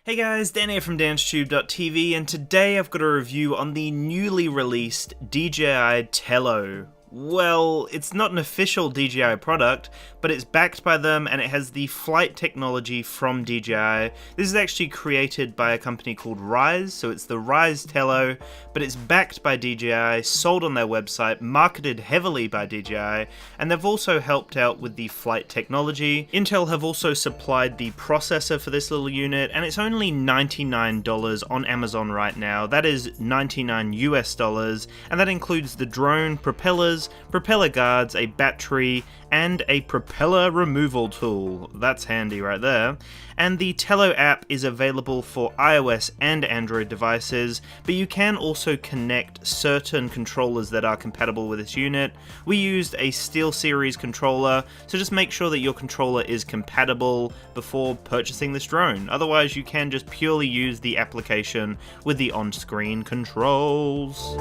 Hey guys, Dan here from DansTube.TV, and today I've got a review on the newly released DJI Tello. Well, it's not an official DJI product, but it's backed by them and it has the flight technology from DJI. This is actually created by a company called Ryze, so it's the Ryze Tello, but it's backed by DJI, sold on their website, marketed heavily by DJI, and they've also helped out with the flight technology. Intel have also supplied the processor for this little unit, and it's only $99 on Amazon right now. That is 99 US dollars, and that includes the drone, propellers, propeller guards, a battery, and a propeller removal tool. That's handy right there. And the Tello app is available for iOS and Android devices, but you can also connect certain controllers that are compatible with this unit. We used a SteelSeries controller, so just make sure that your controller is compatible before purchasing this drone. Otherwise, you can just purely use the application with the on-screen controls.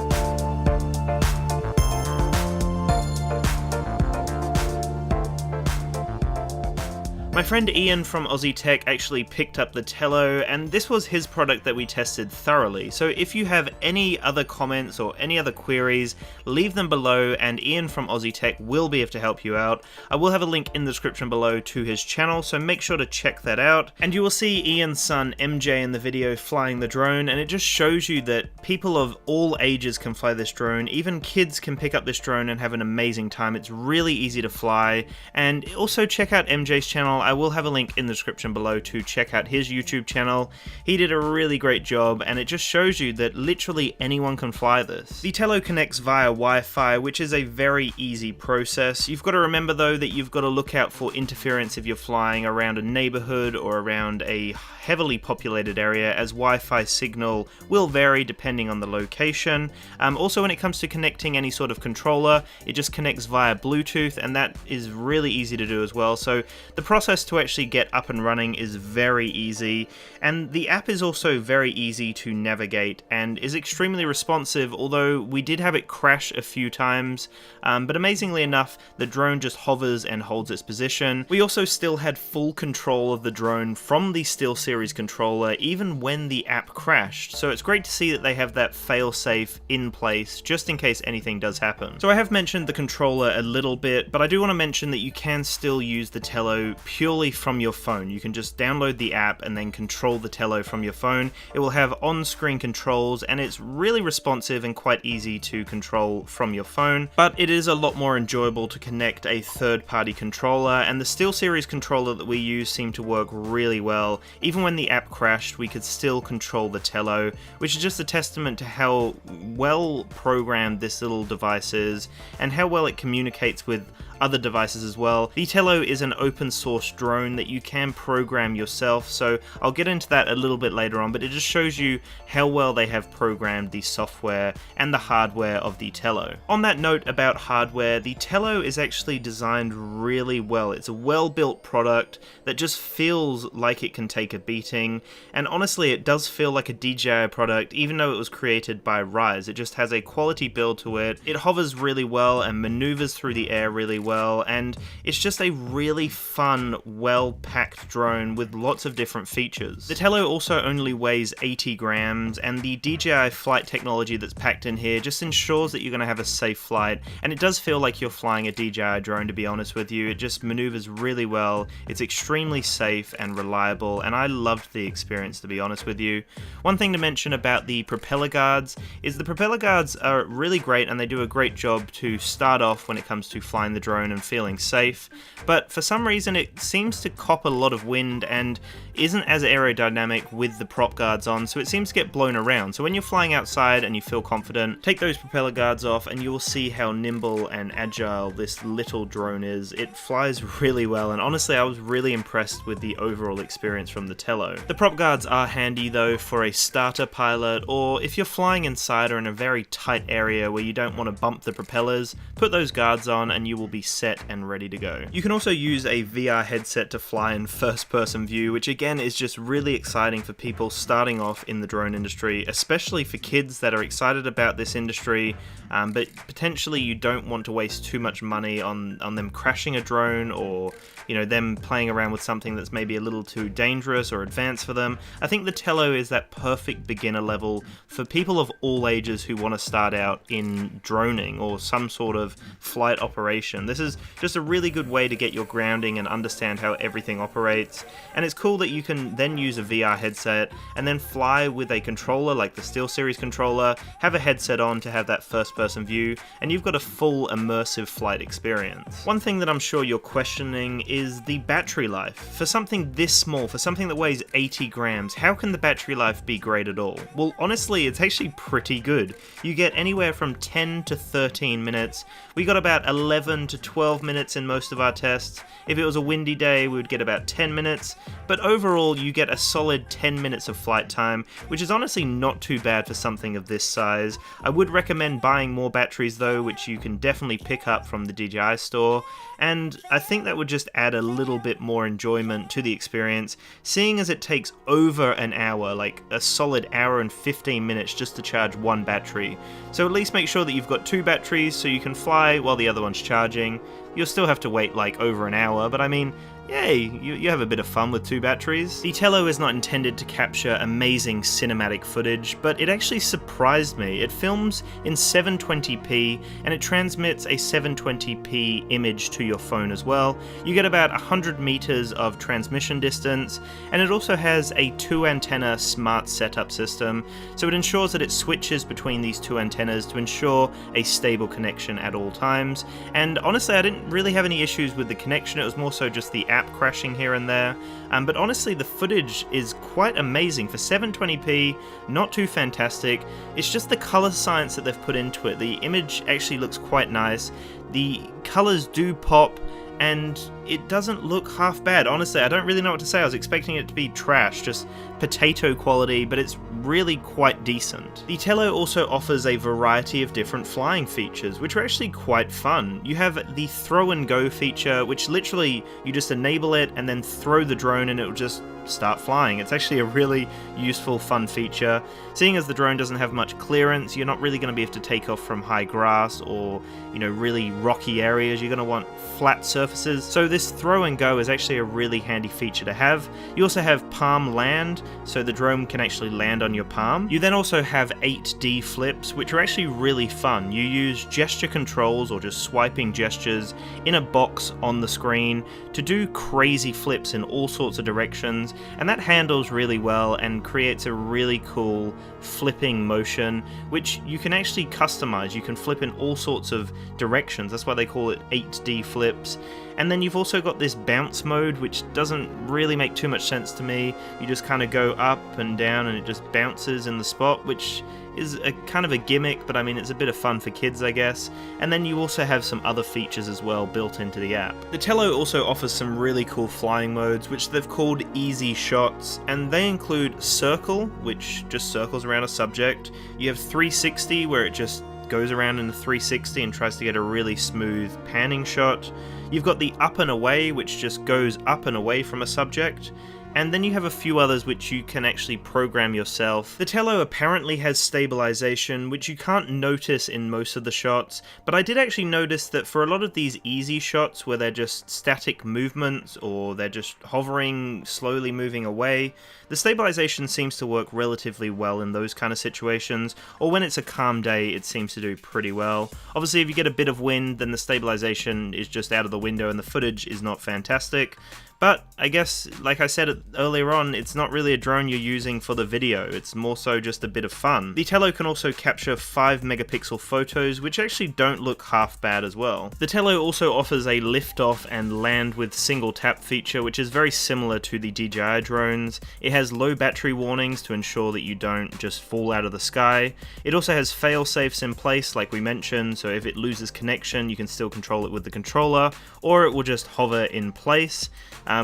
My friend Ian from Aussie Tech actually picked up the Tello, and this was his product that we tested thoroughly. So if you have any other comments or any other queries, leave them below and Ian from Aussie Tech will be able to help you out. I will have a link in the description below to his channel, so make sure to check that out. And you will see Ian's son MJ in the video flying the drone, and it just shows you that people of all ages can fly this drone. Even kids can pick up this drone and have an amazing time. It's really easy to fly. And also check out MJ's channel. I will have a link in the description below to check out his YouTube channel. He did a really great job, and it just shows you that literally anyone can fly this. The Tello connects via Wi-Fi, which is a very easy process. You've got to remember though that you've got to look out for interference if you're flying around a neighborhood or around a heavily populated area, as Wi-Fi signal will vary depending on the location. Also, when it comes to connecting any sort of controller, it just connects via Bluetooth, and that is really easy to do as well. So the process to actually get up and running is very easy, and the app is also very easy to navigate and is extremely responsive, although we did have it crash a few times, but amazingly enough, the drone just hovers and holds its position. We also still had full control of the drone from the SteelSeries controller even when the app crashed, so it's great to see that they have that fail-safe in place just in case anything does happen. So I have mentioned the controller a little bit, but I do want to mention that you can still use the Tello purely from your phone. You can just download the app and then control the Tello from your phone. It will have on-screen controls, and it's really responsive and quite easy to control from your phone, but it is a lot more enjoyable to connect a third-party controller, and the SteelSeries controller that we use seemed to work really well. Even when the app crashed, we could still control the Tello, which is just a testament to how well programmed this little device is and how well it communicates with other devices as well. The Tello is an open source drone that you can program yourself, so I'll get into that a little bit later on, but it just shows you how well they have programmed the software and the hardware of the Tello. On that note about hardware, the Tello is actually designed really well. It's a well-built product that just feels like it can take a beating, and honestly it does feel like a DJI product even though it was created by Ryze. It just has a quality build to it. It hovers really well and maneuvers through the air really well, and it's just a really fun, well-packed drone with lots of different features. The Tello also only weighs 80 grams, and the DJI flight technology that's packed in here just ensures that you're going to have a safe flight, and it does feel like you're flying a DJI drone, to be honest with you. It just maneuvers really well, it's extremely safe and reliable, and I loved the experience, to be honest with you. One thing to mention about the propeller guards is the propeller guards are really great, and they do a great job to start off when it comes to flying the drone and feeling safe, but for some reason it seems to cop a lot of wind and isn't as aerodynamic with the prop guards on, so it seems to get blown around. So when you're flying outside and you feel confident, take those propeller guards off and you will see how nimble and agile this little drone is. It flies really well, and honestly I was really impressed with the overall experience from the Tello. The prop guards are handy though for a starter pilot, or if you're flying inside or in a very tight area where you don't want to bump the propellers, put those guards on and you will be set and ready to go. You can also use a VR headset to fly in first-person view, which again is just really exciting for people starting off in the drone industry, especially for kids that are excited about this industry, but potentially you don't want to waste too much money on them crashing a drone, or them playing around with something that's maybe a little too dangerous or advanced for them. I think the Tello is that perfect beginner level for people of all ages who want to start out in droning or some sort of flight operation. This is just a really good way to get your grounding and understand how everything operates, and it's cool that you can then use a VR headset and then fly with a controller like the SteelSeries controller, have a headset on to have that first person view, and you've got a full immersive flight experience. One thing that I'm sure you're questioning is the battery life. For something this small, for something that weighs 80 grams, how can the battery life be great at all? Well, honestly, it's actually pretty good. You get anywhere from 10 to 13 minutes. We got about 11 to 12 minutes in most of our tests. If it was a windy day, we would get about 10 minutes, but overall you get a solid 10 minutes of flight time, which is honestly not too bad for something of this size. I would recommend buying more batteries though, which you can definitely pick up from the DJI store, and I think that would just add a little bit more enjoyment to the experience, seeing as it takes over an hour, like a solid hour and 15 minutes just to charge one battery. So at least make sure that you've got two batteries so you can fly while the other one's charging. You'll still have to wait like over an hour, but I mean, yay, you have a bit of fun with two batteries. The Tello is not intended to capture amazing cinematic footage, but it actually surprised me. It films in 720p and it transmits a 720p image to your phone as well. You get about 100 meters of transmission distance, and it also has a 2-antenna smart setup system, so it ensures that it switches between these two antennas to ensure a stable connection at all times. And honestly, I didn't really have any issues with the connection, it was more so just the app crashing here and there, but honestly the footage is quite amazing. For 720p, not too fantastic, it's just the color science that they've put into it. The image actually looks quite nice, the colors do pop, and it doesn't look half bad. Honestly, I don't really know what to say. I was expecting it to be trash, just potato quality, but it's really quite decent. The Tello also offers a variety of different flying features, which are actually quite fun. You have the throw and go feature, which literally you just enable it and then throw the drone and it will just start flying. It's actually a really useful, fun feature. Seeing as the drone doesn't have much clearance, you're not really going to be able to take off from high grass or, really rocky areas. You're going to want flat surfaces. So this throw and go is actually a really handy feature to have. You also have palm land, so the drone can actually land on your palm. You then also have 8D flips, which are actually really fun. You use gesture controls or just swiping gestures in a box on the screen to do crazy flips in all sorts of directions, and that handles really well and creates a really cool flipping motion, which you can actually customize. You can flip in all sorts of directions. That's why they call it 8D flips. And then you've also got this bounce mode, which doesn't really make too much sense to me. You just kind of go up and down and it just bounces in the spot, which is a kind of a gimmick, but I mean, it's a bit of fun for kids, I guess. And then you also have some other features as well built into the app. The Tello also offers some really cool flying modes, which they've called easy shots, and they include circle, which just circles around a subject. You have 360, where it just goes around in the 360 and tries to get a really smooth panning shot. You've got the up and away, which just goes up and away from a subject. And then you have a few others which you can actually program yourself. The Tello apparently has stabilization, which you can't notice in most of the shots, but I did actually notice that for a lot of these easy shots where they're just static movements or they're just hovering, slowly moving away, the stabilization seems to work relatively well in those kind of situations, or when it's a calm day it seems to do pretty well. Obviously if you get a bit of wind, then the stabilization is just out of the window and the footage is not fantastic. But I guess, like I said earlier on, it's not really a drone you're using for the video, it's more so just a bit of fun. The Tello can also capture 5 megapixel photos, which actually don't look half bad as well. The Tello also offers a lift-off and land with single tap feature, which is very similar to the DJI drones. It has low battery warnings to ensure that you don't just fall out of the sky. It also has fail-safes in place, like we mentioned, so if it loses connection, you can still control it with the controller, or it will just hover in place.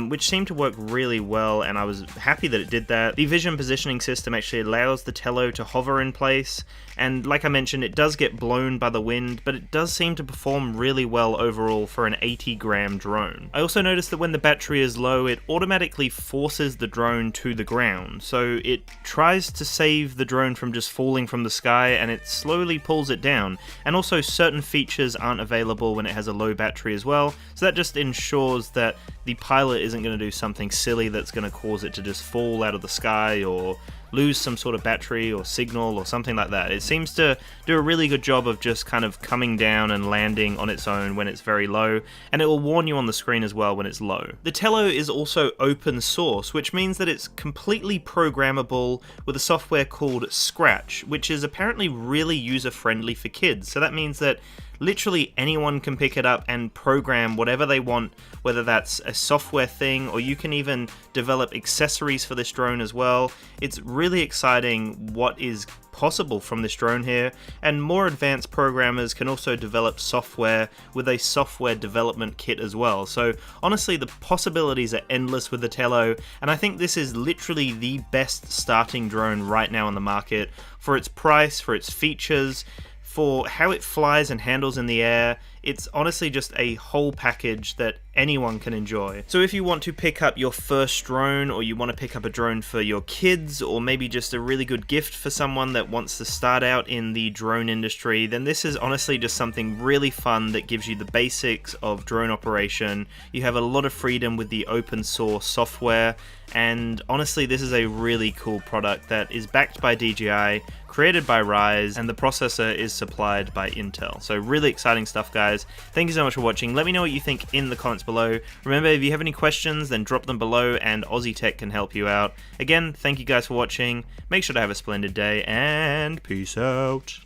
which seemed to work really well, and I was happy that it did that. The vision positioning system actually allows the Tello to hover in place, and like I mentioned, it does get blown by the wind, but it does seem to perform really well overall for an 80-gram drone. I also noticed that when the battery is low, it automatically forces the drone to the ground, so it tries to save the drone from just falling from the sky, and it slowly pulls it down. And also certain features aren't available when it has a low battery as well, so that just ensures that the pilot isn't going to do something silly that's going to cause it to just fall out of the sky or lose some sort of battery or signal or something like that. It seems to do a really good job of just kind of coming down and landing on its own when it's very low, and it will warn you on the screen as well when it's low. The Tello is also open source, which means that it's completely programmable with a software called Scratch, which is apparently really user-friendly for kids. So that means that literally anyone can pick it up and program whatever they want, whether that's a software thing, or you can even develop accessories for this drone as well. It's really exciting what is possible from this drone here, and more advanced programmers can also develop software with a software development kit as well. So honestly, the possibilities are endless with the Tello, and I think this is literally the best starting drone right now on the market for its price, for its features, for how it flies and handles in the air. It's honestly just a whole package that anyone can enjoy. So if you want to pick up your first drone, or you want to pick up a drone for your kids, or maybe just a really good gift for someone that wants to start out in the drone industry, then this is honestly just something really fun that gives you the basics of drone operation. You have a lot of freedom with the open source software, and honestly this is a really cool product that is backed by DJI, created by Ryze, and the processor is supplied by Intel. So really exciting stuff, guys. Thank you so much for watching. Let me know what you think in the comments below. Remember, if you have any questions, then drop them below and Aussie Tech can help you out. Again, thank you guys for watching. Make sure to have a splendid day, and peace out.